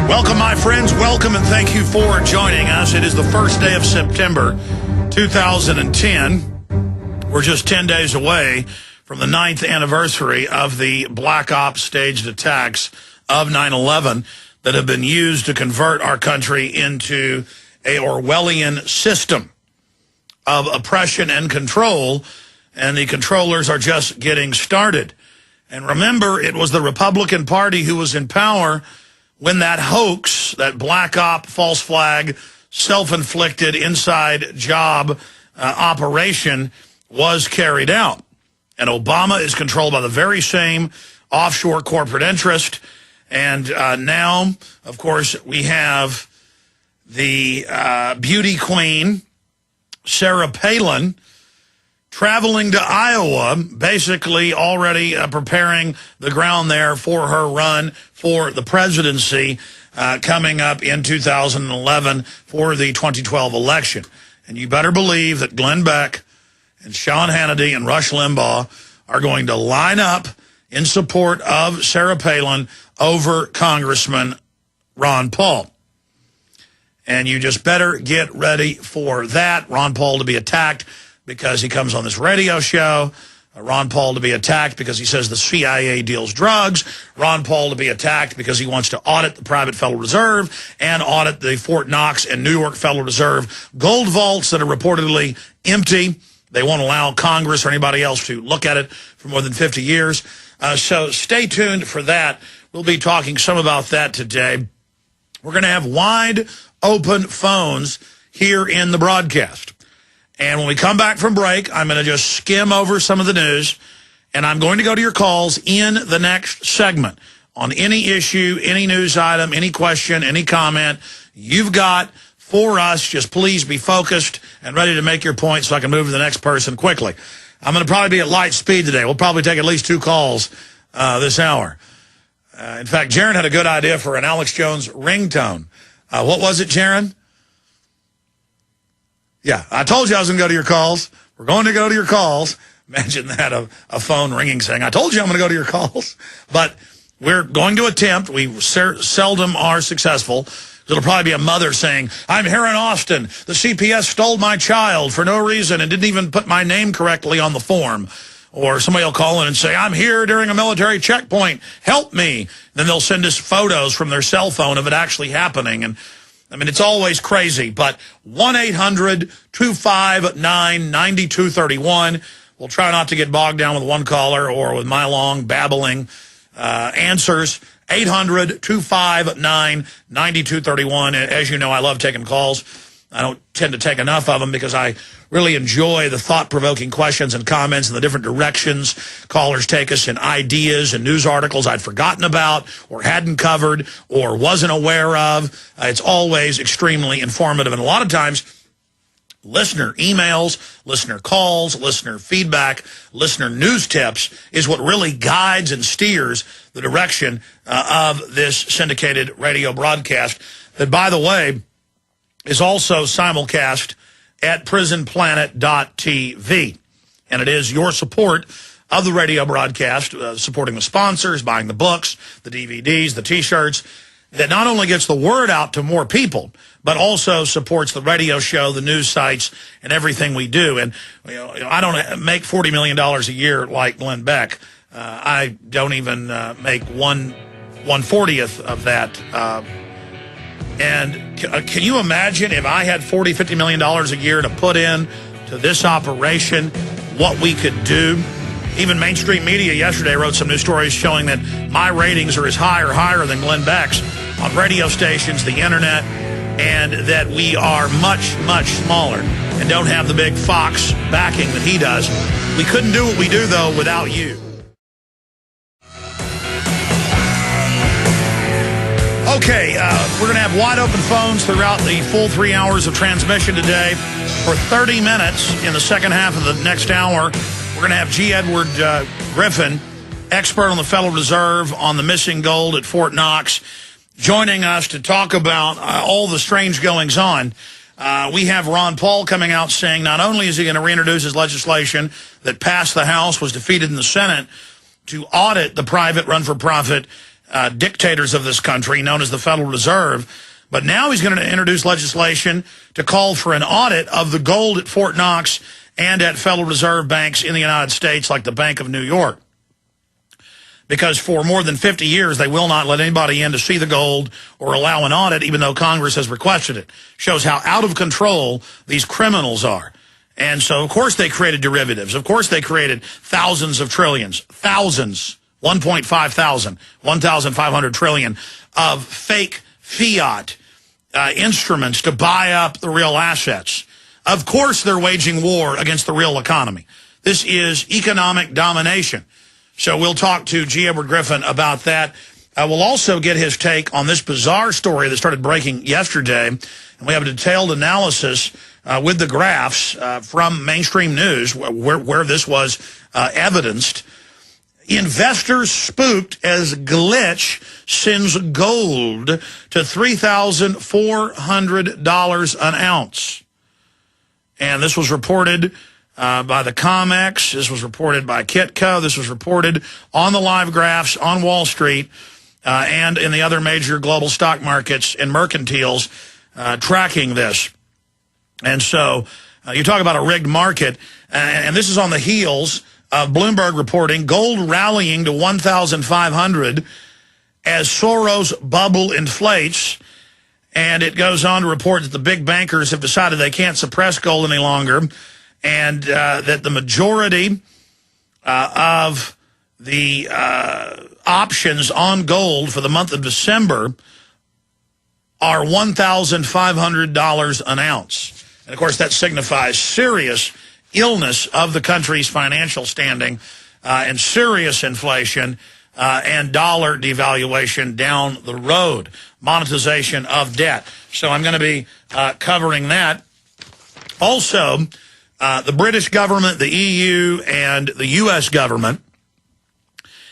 Welcome, my friends. Welcome, and thank you for joining us. It is the first day of September 2010. We're just 10 days away from the 9th anniversary of the Black Ops staged attacks of 9/11 that have been used to convert our country into a Orwellian system of oppression and control, and the controllers are just getting started. And remember, it was the Republican Party who was in power when that hoax, that black op, false flag, self-inflicted inside job operation was carried out. And Obama is controlled by the very same offshore corporate interest. And now, of course, we have the beauty queen, Sarah Palin, traveling to Iowa, basically already preparing the ground there for her run for the presidency coming up in 2011 for the 2012 election. And you better believe that Glenn Beck and Sean Hannity and Rush Limbaugh are going to line up in support of Sarah Palin over Congressman Ron Paul. And you just better get ready for that. Ron Paul to be attacked because he comes on this radio show. Ron Paul to be attacked because he says the CIA deals drugs. Ron Paul to be attacked because he wants to audit the private Federal Reserve and audit the Fort Knox and New York Federal Reserve gold vaults that are reportedly empty. They won't allow Congress or anybody else to look at it for more than 50 years. So stay tuned for that. We'll be talking some about that today. We're going to have wide open phones here in the broadcast. And when we come back from break, I'm going to just skim over some of the news, and I'm going to go to your calls in the next segment on any issue, any news item, any question, any comment you've got for us. Just please be focused and ready to make your point so I can move to the next person quickly. I'm going to probably be at light speed today. We'll probably take at least 2 calls this hour. In fact, Jaron had a good idea for an Alex Jones ringtone. What was it, Jaron? Yeah, I told you I was going to go to your calls. We're going to go to your calls. Imagine that, a phone ringing saying, I told you I'm going to go to your calls. But we're going to attempt. We seldom are successful. It'll probably be a mother saying, I'm here in Austin. The CPS stole my child for no reason and didn't even put my name correctly on the form. Or somebody will call in and say, I'm here during a military checkpoint. Help me. Then they'll send us photos from their cell phone of it actually happening. And I mean, it's always crazy, but 1-800-259-9231. We'll try not to get bogged down with one caller or with my long babbling answers. 800-259-9231. As you know, I love taking calls. I don't tend to take enough of them because I really enjoy the thought-provoking questions and comments and the different directions callers take us in ideas and news articles I'd forgotten about or hadn't covered or wasn't aware of. It's always extremely informative. And a lot of times, listener emails, listener calls, listener feedback, listener news tips is what really guides and steers the direction of this syndicated radio broadcast that, by the way, is also simulcast at prisonplanet.tv. And it is your support of the radio broadcast, supporting the sponsors, buying the books, the DVDs, the T-shirts, that not only gets the word out to more people, but also supports the radio show, the news sites, and everything we do. And I don't make $40 million a year like Glenn Beck. I don't even make 1/40th of that. And can you imagine if I had $40, $50 million a year to put in to this operation, what we could do? Even mainstream media yesterday wrote some news stories showing that my ratings are as high or higher than Glenn Beck's on radio stations, the internet, and that we are much, much smaller and don't have the big Fox backing that he does. We couldn't do what we do, though, without you. Okay, we're going to have wide open phones throughout the full 3 hours of transmission today. For 30 minutes in the second half of the next hour, we're going to have G. Edward Griffin, expert on the Federal Reserve, on the missing gold at Fort Knox, joining us to talk about all the strange goings-on. We have Ron Paul coming out saying not only is he going to reintroduce his legislation that passed the House, was defeated in the Senate, to audit the private run-for-profit dictators of this country, known as the Federal Reserve. But now he's going to introduce legislation to call for an audit of the gold at Fort Knox and at Federal Reserve banks in the United States, like the Bank of New York. Because for more than 50 years, they will not let anybody in to see the gold or allow an audit, even though Congress has requested it. Shows how out of control these criminals are. And so, of course, they created derivatives. Of course, they created thousands of trillions, thousands, 1.5 thousand, 1,500 trillion of fake fiat instruments to buy up the real assets. Of course, they're waging war against the real economy. This is economic domination. So we'll talk to G. Edward Griffin about that. We'll also get his take on this bizarre story that started breaking yesterday. And we have a detailed analysis with the graphs from mainstream news where this was evidenced. Investors spooked as glitch sends gold to $3,400 an ounce. And this was reported by the COMEX. This was reported by Kitco. This was reported on the live graphs on Wall Street and in the other major global stock markets and mercantiles tracking this. And so you talk about a rigged market, and this is on the heels of Bloomberg reporting gold rallying to 1,500 as Soros bubble inflates. And it goes on to report that the big bankers have decided they can't suppress gold any longer, and that the majority of the options on gold for the month of December are $1,500 an ounce. And, of course, that signifies serious illness of the country's financial standing and serious inflation and dollar devaluation down the road, monetization of debt. So I'm going to be covering that. Also, the British government, the EU, and the U.S. government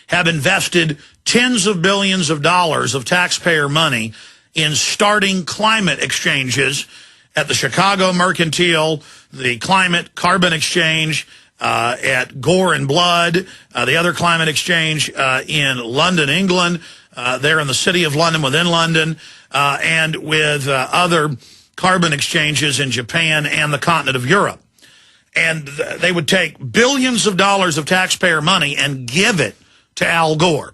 have invested tens of billions of dollars of taxpayer money in starting climate exchanges at the Chicago Mercantile, the Climate Carbon Exchange, at Gore and Blood, the other climate exchange in London, England, there in the city of London, within London, and with other carbon exchanges in Japan and the continent of Europe. And they would take billions of dollars of taxpayer money and give it to Al Gore,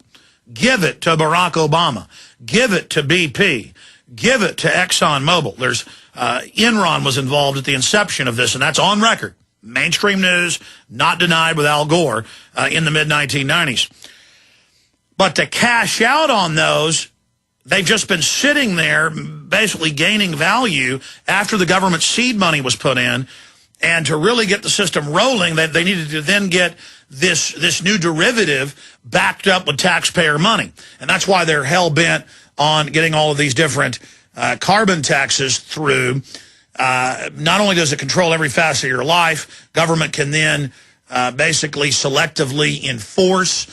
give it to Barack Obama, give it to BP, give it to ExxonMobil. There's Enron was involved at the inception of this, and that's on record. Mainstream news, not denied with Al Gore in the mid-1990s. But to cash out on those, they've just been sitting there basically gaining value after the government seed money was put in. And to really get the system rolling, they needed to then get this new derivative backed up with taxpayer money. And that's why they're hell-bent on getting all of these different carbon taxes through. Not only does it control every facet of your life, government can then basically selectively enforce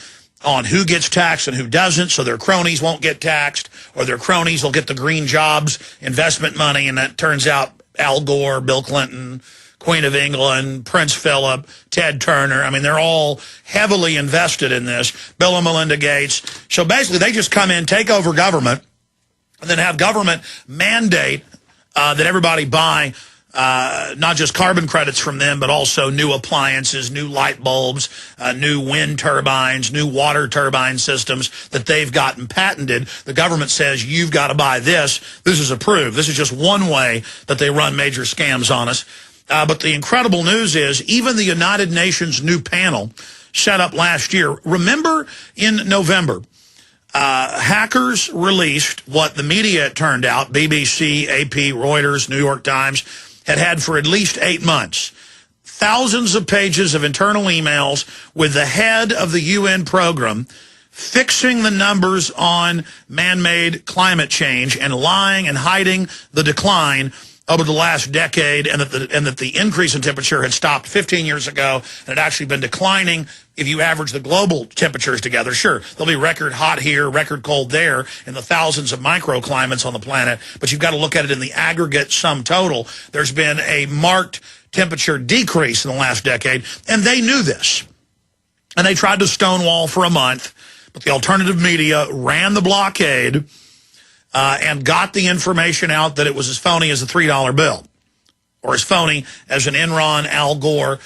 on who gets taxed and who doesn't, so their cronies won't get taxed, or their cronies will get the green jobs, investment money, and that turns out Al Gore, Bill Clinton, Queen of England, Prince Philip, Ted Turner. I mean, they're all heavily invested in this. Bill and Melinda Gates. So basically, they just come in, take over government, and then have government mandate that everybody buy not just carbon credits from them, but also new appliances, new light bulbs, new wind turbines, new water turbine systems that they've gotten patented. The government says, you've got to buy this. This is approved. This is just one way that they run major scams on us. But the incredible news is even the United Nations new panel set up last year. Remember in November, hackers released what the media, it turned out, BBC, AP, Reuters, New York Times, had for at least 8 months. Thousands of pages of internal emails with the head of the UN program fixing the numbers on man-made climate change and lying and hiding the decline over the last decade, and that the increase in temperature had stopped 15 years ago and had actually been declining. If you average the global temperatures together, sure, there'll be record hot here, record cold there, in the thousands of microclimates on the planet, but you've got to look at it in the aggregate sum total. There's been a marked temperature decrease in the last decade, and they knew this. And they tried to stonewall for a month, but the alternative media ran the blockade and got the information out that it was as phony as a $3 bill, or as phony as an Enron Al Gore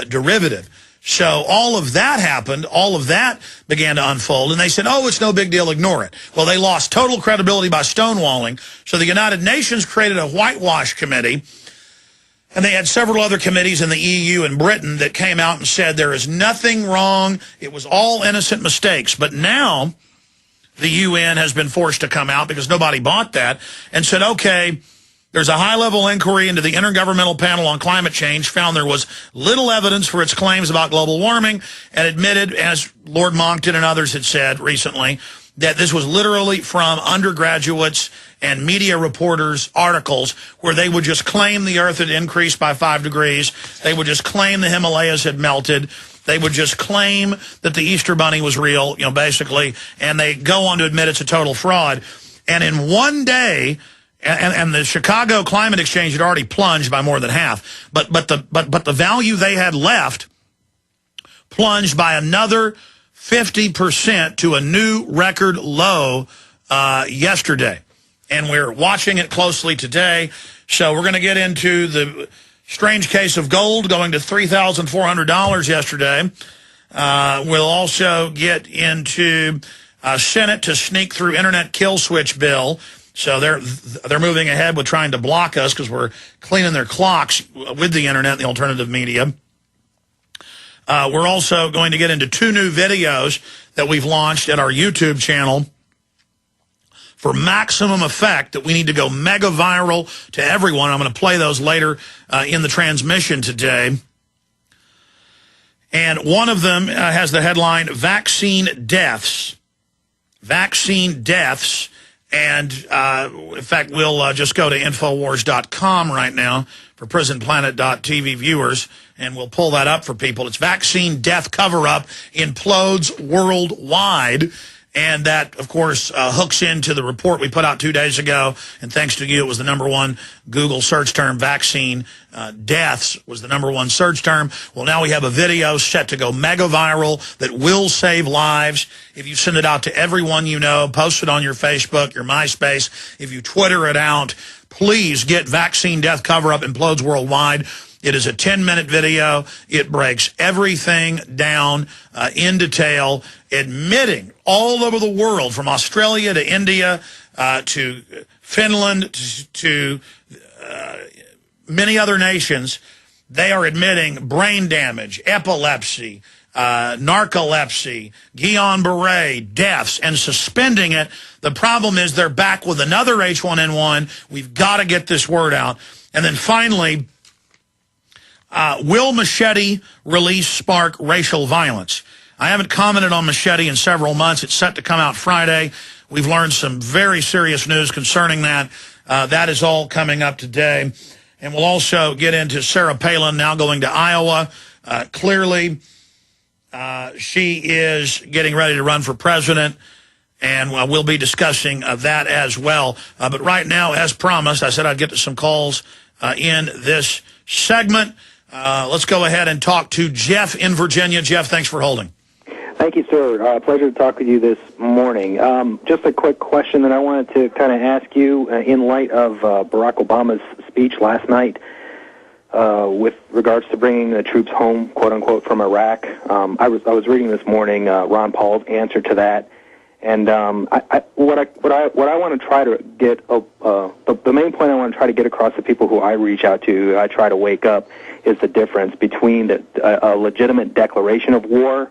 derivative. So all of that happened. All of that began to unfold. And they said, oh, it's no big deal. Ignore it. Well, they lost total credibility by stonewalling. So the United Nations created a whitewash committee. And they had several other committees in the EU and Britain that came out and said there is nothing wrong. It was all innocent mistakes. But now the UN has been forced to come out because nobody bought that and said, okay, there's a high-level inquiry into the Intergovernmental Panel on Climate Change, found there was little evidence for its claims about global warming, and admitted, as Lord Monckton and others had said recently, that this was literally from undergraduates and media reporters' articles where they would just claim the Earth had increased by 5 degrees. They would just claim the Himalayas had melted. They would just claim that the Easter Bunny was real, you know, basically, and they go on to admit it's a total fraud. And in one day... And the Chicago Climate Exchange had already plunged by more than half, but the value they had left plunged by another 50% to a new record low yesterday, and we're watching it closely today. So we're going to get into the strange case of gold going to $3,400 yesterday. We'll also get into Senate to sneak through internet kill switch bill. So they're moving ahead with trying to block us because we're cleaning their clocks with the internet and the alternative media. We're also going to get into 2 new videos that we've launched at our YouTube channel for maximum effect that we need to go mega viral to everyone. I'm going to play those later in the transmission today. And one of them has the headline, Vaccine Deaths. Vaccine Deaths. And, in fact, we'll just go to Infowars.com right now for PrisonPlanet.tv viewers, and we'll pull that up for people. It's Vaccine Death Cover-Up Implodes Worldwide. And that, of course, hooks into the report we put out 2 days ago. And thanks to you, it was the #1 Google search term. Vaccine deaths was the #1 search term. Well, now we have a video set to go mega viral that will save lives. If you send it out to everyone you know, post it on your Facebook, your MySpace, if you Twitter it out, please get Vaccine Death Cover-Up Implodes Worldwide. It is a 10-minute video. It breaks everything down in detail, admitting all over the world, from Australia to India to Finland to many other nations, they are admitting brain damage, epilepsy, narcolepsy, Guillain-Barré, deaths, and suspending it. The problem is they're back with another H1N1. We've got to get this word out. And then finally... will Machete release spark racial violence? I haven't commented on Machete in several months. It's set to come out Friday. We've learned some very serious news concerning that. That is all coming up today. And we'll also get into Sarah Palin now going to Iowa. Clearly, she is getting ready to run for president, and we'll be discussing that as well. But right now, as promised, I said I'd get to some calls in this segment. Let's go ahead and talk to Jeff in Virginia. Jeff, thanks for holding. Thank you, sir. Pleasure to talk with you this morning. Just a quick question that I wanted to kind of ask you in light of Barack Obama's speech last night with regards to bringing the troops home, quote unquote, from Iraq. I was reading this morning Ron Paul's answer to that, and what I want to try to get the main point I want to try to get across to people who I reach out to, I try to wake up, is the difference between a legitimate declaration of war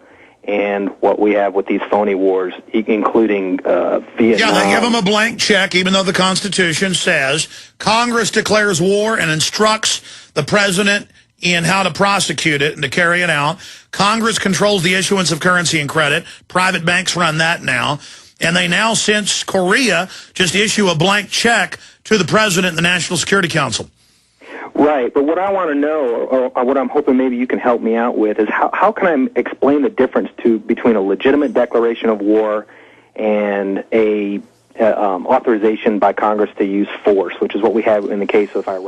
and what we have with these phony wars, including Vietnam. Yeah, they give them a blank check, even though the Constitution says Congress declares war and instructs the president in how to prosecute it and to carry it out. Congress controls the issuance of currency and credit. Private banks run that now. And they now, since Korea, just issue a blank check to the president and the National Security Council. Right, but what I want to know, or what I'm hoping maybe you can help me out with, is how can I explain the difference between a legitimate declaration of war and a authorization by Congress to use force, which is what we have in the case of Iraq.